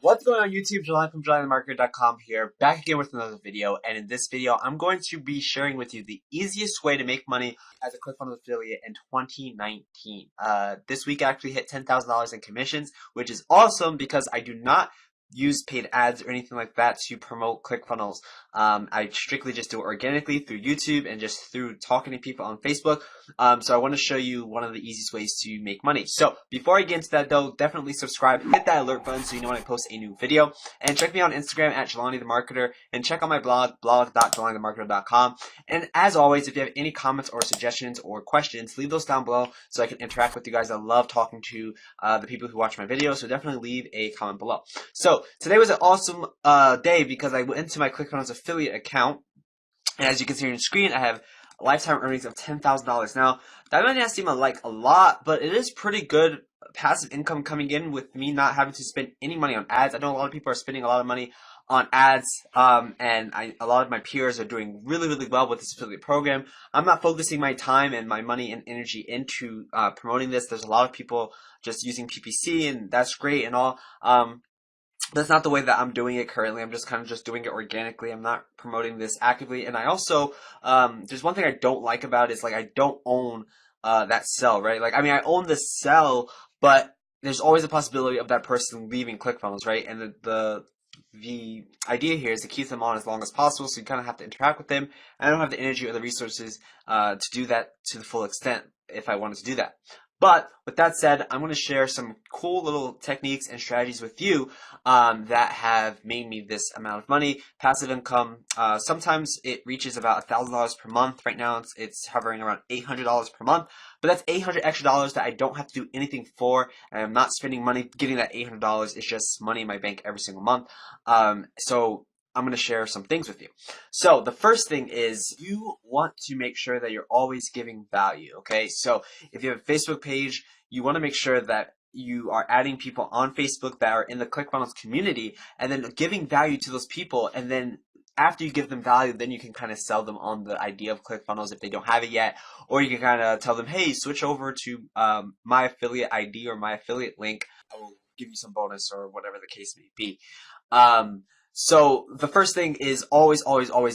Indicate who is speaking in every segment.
Speaker 1: What's going on YouTube? Jelani from JelaniTheMarketer.com here, back again with another video. And in this video, I'm going to be sharing with you the easiest way to make money as a ClickFunnels affiliate in 2019. This week I actually hit $10,000 in commissions, which is awesome because I do not use paid ads or anything like that to promote ClickFunnels. I strictly just do it organically through YouTube and just through talking to people on Facebook. So I want to show you one of the easiest ways to make money. So before I get into that though, definitely subscribe, hit that alert button so you know when I post a new video, and check me out on Instagram at JelaniTheMarketer, and check out my blog.JelaniTheMarketer.com. And as always, if you have any comments or suggestions or questions, leave those down below so I can interact with you guys. I love talking to the people who watch my videos, so definitely leave a comment below. So today was an awesome day because I went into my ClickFunnels affiliate account, and as you can see on your screen, I have lifetime earnings of $10,000. Now, that might not seem like a lot, but it is pretty good passive income coming in with me not having to spend any money on ads. I know a lot of people are spending a lot of money on ads, and a lot of my peers are doing really well with this affiliate program. I'm not focusing my time and my money and energy into promoting this. There's a lot of people just using PPC, and that's great and all. That's not the way that I'm doing it currently. I'm just kind of just doing it organically. I'm not promoting this actively. And I also, there's one thing I don't like about it is like I don't own that cell, right? Like, I mean, I own the cell, but there's always a possibility of that person leaving ClickFunnels, right? And the idea here is to keep them on as long as possible, so you kind of have to interact with them. I don't have the energy or the resources to do that to the full extent if I wanted to do that. But with that said, I'm going to share some cool little techniques and strategies with you that have made me this amount of money. Passive income, sometimes it reaches about $1,000 per month. Right now it's hovering around $800 per month. But that's $800 extra dollars that I don't have to do anything for. And I'm not spending money getting that $800. It's just money in my bank every single month. So I'm going to share some things with you. So the first thing is you want to make sure that you're always giving value, okay? So if you have a Facebook page, you want to make sure that you are adding people on Facebook that are in the ClickFunnels community and then giving value to those people. And then after you give them value, then you can kind of sell them on the idea of ClickFunnels if they don't have it yet. Or you can kind of tell them, hey, switch over to my affiliate ID or my affiliate link. I will give you some bonus or whatever the case may be. So the first thing is always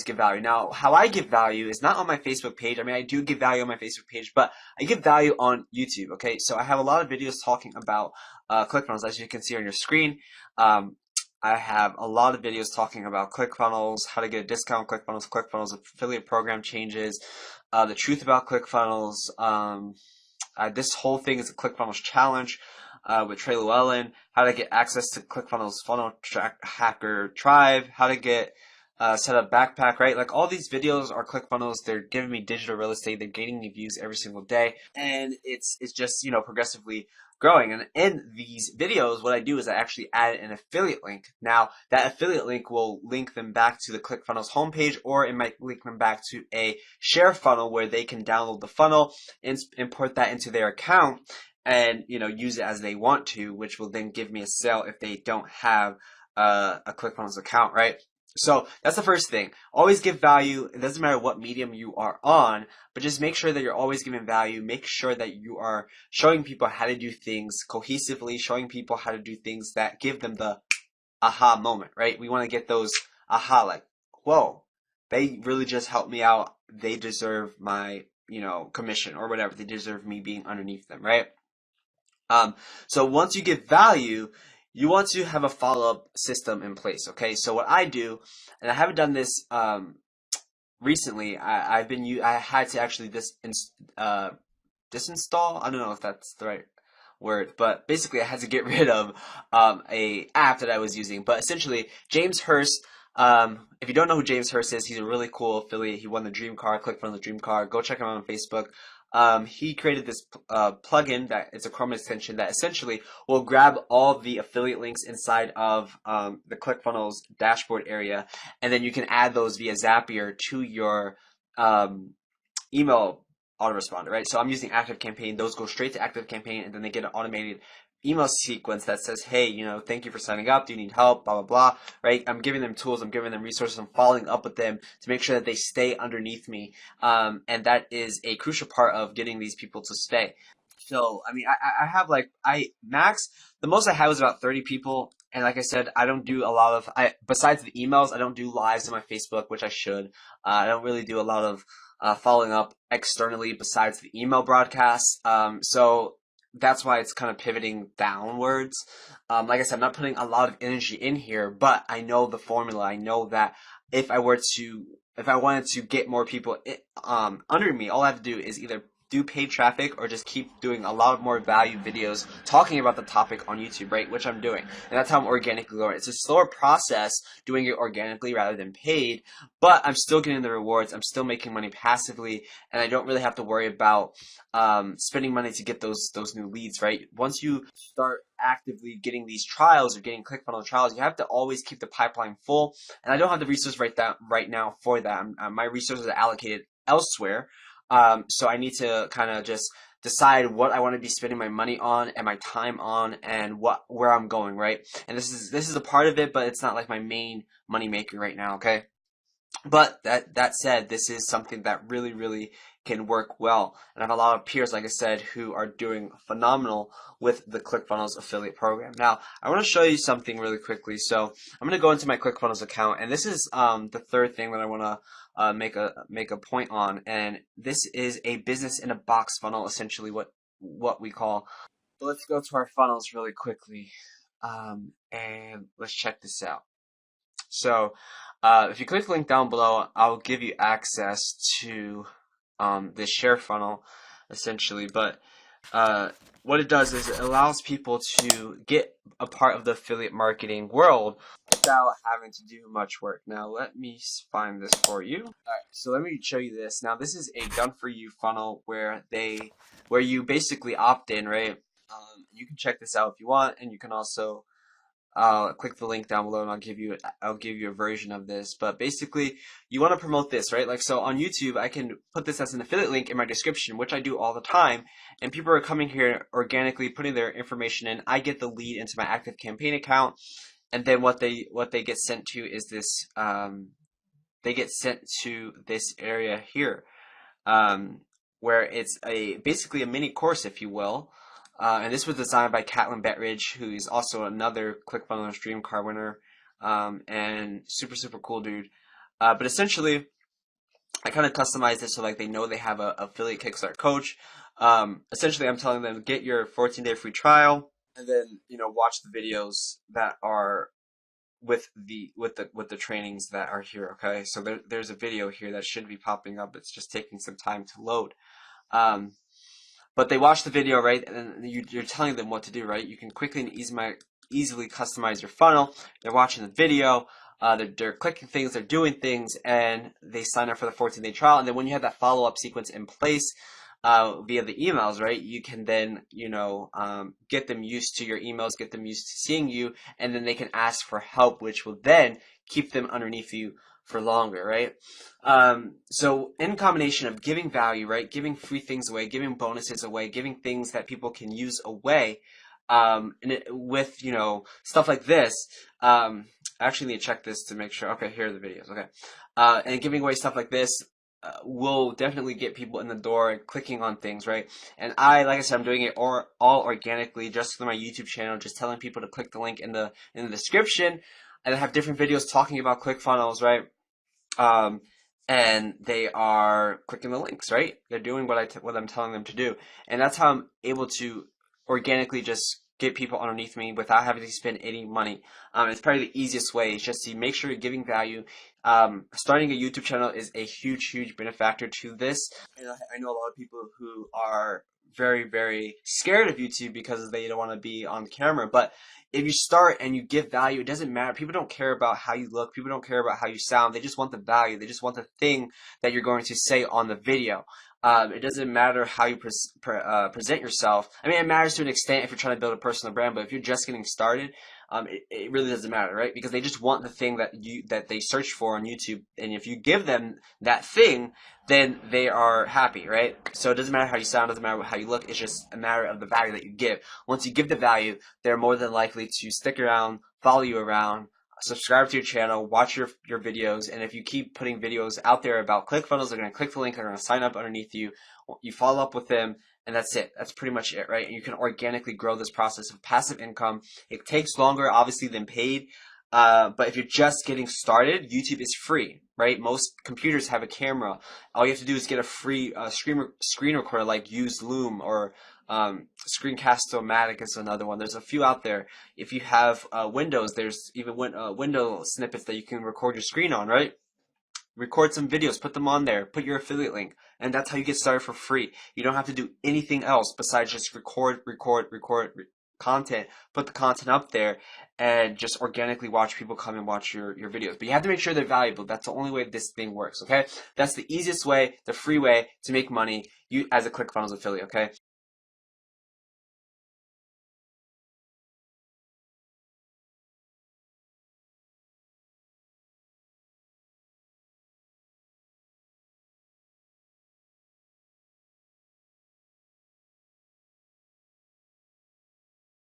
Speaker 1: give value. Now, how I give value is not on my Facebook page. I mean, I do give value on my Facebook page, but I give value on YouTube, okay? So I have a lot of videos talking about ClickFunnels, as you can see on your screen. I have a lot of videos talking about ClickFunnels, how to get a discount on ClickFunnels, ClickFunnels affiliate program changes, the truth about ClickFunnels. This whole thing is a ClickFunnels challenge. With Trey Llewellyn, how to get access to ClickFunnels Funnel Hacker Tribe, how to get set up backpack, right? Like all these videos are ClickFunnels. They're giving me digital real estate. They're gaining me views every single day, and it's just, you know, progressively growing. And in these videos, what I do is I actually add an affiliate link. Now, that affiliate link will link them back to the ClickFunnels homepage, or it might link them back to a share funnel where they can download the funnel and import that into their account and, you know, use it as they want to, which will then give me a sale if they don't have a ClickFunnels account, right? So that's the first thing. Always give value. It doesn't matter what medium you are on, but just make sure that you're always giving value. Make sure that you are showing people how to do things cohesively, showing people how to do things that give them the aha moment, right? We want to get those aha, like, whoa, they really just helped me out. They deserve my, you know, commission or whatever. They deserve me being underneath them, right? So once you give value, you want to have a follow-up system in place, okay? So what I do, and I haven't done this recently, I had to actually disinstall, I don't know if that's the right word, but basically I had to get rid of a app that I was using. But essentially, James Hurst, if you don't know who James Hurst is, he's a really cool affiliate. He won the Dream Car, ClickFunnels the Dream Car. Go check him out on Facebook. He created this plugin that it's a Chrome extension that essentially will grab all the affiliate links inside of the ClickFunnels dashboard area, and then you can add those via Zapier to your email autoresponder, right? So I'm using ActiveCampaign. Those go straight to ActiveCampaign, and then they get an automated email sequence that says, hey, you know, thank you for signing up. Do you need help? Blah, blah, blah, right? I'm giving them tools. I'm giving them resources. I'm following up with them to make sure that they stay underneath me. And that is a crucial part of getting these people to stay. So, I mean, I have like, the most I had was about 30 people, And like I said, I don't do a lot of, besides the emails, I don't do lives on my Facebook, which I should. I don't really do a lot of following up externally besides the email broadcasts. So that's why it's kind of pivoting downwards. Like I said, I'm not putting a lot of energy in here, but I know the formula. I know that if I wanted to get more people under me, all I have to do is either do paid traffic or just keep doing a lot of more value videos talking about the topic on YouTube, right? Which I'm doing. And that's how I'm organically growing. It's a slower process doing it organically rather than paid, but I'm still getting the rewards. I'm still making money passively, and I don't really have to worry about spending money to get those new leads, right? Once you start actively getting these trials or getting ClickFunnels trials, you have to always keep the pipeline full. And I don't have the resources right now for that. My resources are allocated elsewhere. So I need to kind of just decide what I want to be spending my money on and my time on, and where I'm going, right? And this is a part of it, but it's not like my main money maker right now, okay? But that said, this is something that really can work well. And I have a lot of peers, like I said, who are doing phenomenal with the ClickFunnels affiliate program. Now, I want to show you something really quickly. So I'm going to go into my ClickFunnels account, and this is the third thing that I want to make a point on. And this is a business in a box funnel, essentially what we call. So let's go to our funnels really quickly, and let's check this out. So if you click the link down below, I'll give you access to this share funnel, essentially. But what it does is it allows people to get a part of the affiliate marketing world without having to do much work. Now, let me find this for you. All right, so let me show you this. Now, this is a done-for-you funnel where you basically opt in, right? You can check this out if you want, and you can also click the link down below, and I'll give you a version of this. But basically, you want to promote this, right? Like, so on YouTube, I can put this as an affiliate link in my description, which I do all the time, and people are coming here organically, putting their information in. I get the lead into my active campaign account, and then what they get sent to is this. They get sent to this area here, where it's basically a mini course, if you will. And this was designed by Catlin Bettridge, who is also another ClickFunnels Dream Car winner, and super cool dude. But essentially, I kind of customized it so like they know they have a affiliate Kickstart coach. Essentially, I'm telling them get your 14-day free trial, and then watch the videos that are with the trainings that are here. Okay, so there's a video here that should be popping up. It's just taking some time to load. But they watch the video, right, and then you're telling them what to do, right? You can quickly and easily customize your funnel. They're watching the video, they're clicking things, they're doing things, and they sign up for the 14-day trial. And then when you have that follow-up sequence in place via the emails, right, you can then, get them used to your emails, get them used to seeing you, and then they can ask for help, which will then keep them underneath you for longer, right? So in combination of giving value, right, giving free things away, giving bonuses away, giving things that people can use away, with stuff like this. I actually need to check this to make sure. Okay, here are the videos. Okay, and giving away stuff like this will definitely get people in the door and clicking on things, right? And like I said, I'm doing it all organically, just through my YouTube channel, just telling people to click the link in the description, and I have different videos talking about ClickFunnels, right? And they are clicking the links, right? They're doing what I'm telling them to do, and that's how I'm able to organically just get people underneath me without having to spend any money. It's probably the easiest way. It's just to make sure you're giving value. Starting a YouTube channel is a huge benefactor to this. And I know a lot of people who are very scared of YouTube because they don't want to be on camera. But if you start and you give value, it doesn't matter. People don't care about how you look. People don't care about how you sound. They just want the value. They just want the thing that you're going to say on the video. It doesn't matter how you present yourself. I mean, it matters to an extent if you're trying to build a personal brand, but if you're just getting started, it really doesn't matter, right? Because they just want the thing that they search for on YouTube, and if you give them that thing, then they are happy, right? So it doesn't matter how you sound, it doesn't matter how you look, it's just a matter of the value that you give. Once you give the value, they're more than likely to stick around, follow you around, subscribe to your channel, watch your videos, and if you keep putting videos out there about ClickFunnels, they're going to click the link, they're going to sign up underneath you. You follow up with them, and that's it. That's pretty much it, right? And you can organically grow this process of passive income. It takes longer, obviously, than paid. But if you're just getting started, YouTube is free, right? Most computers have a camera. All you have to do is get a free screen recorder, like use Loom or Screencast-O-Matic is another one. There's a few out there. If you have Windows, there's even window snippets that you can record your screen on, right? Record some videos, put them on there, put your affiliate link, and that's how you get started for free. You don't have to do anything else besides just record content, put the content up there, and just organically watch people come and watch your videos. But you have to make sure they're valuable. That's the only way this thing works, okay? That's the easiest way, the free way to make money as a ClickFunnels affiliate, okay?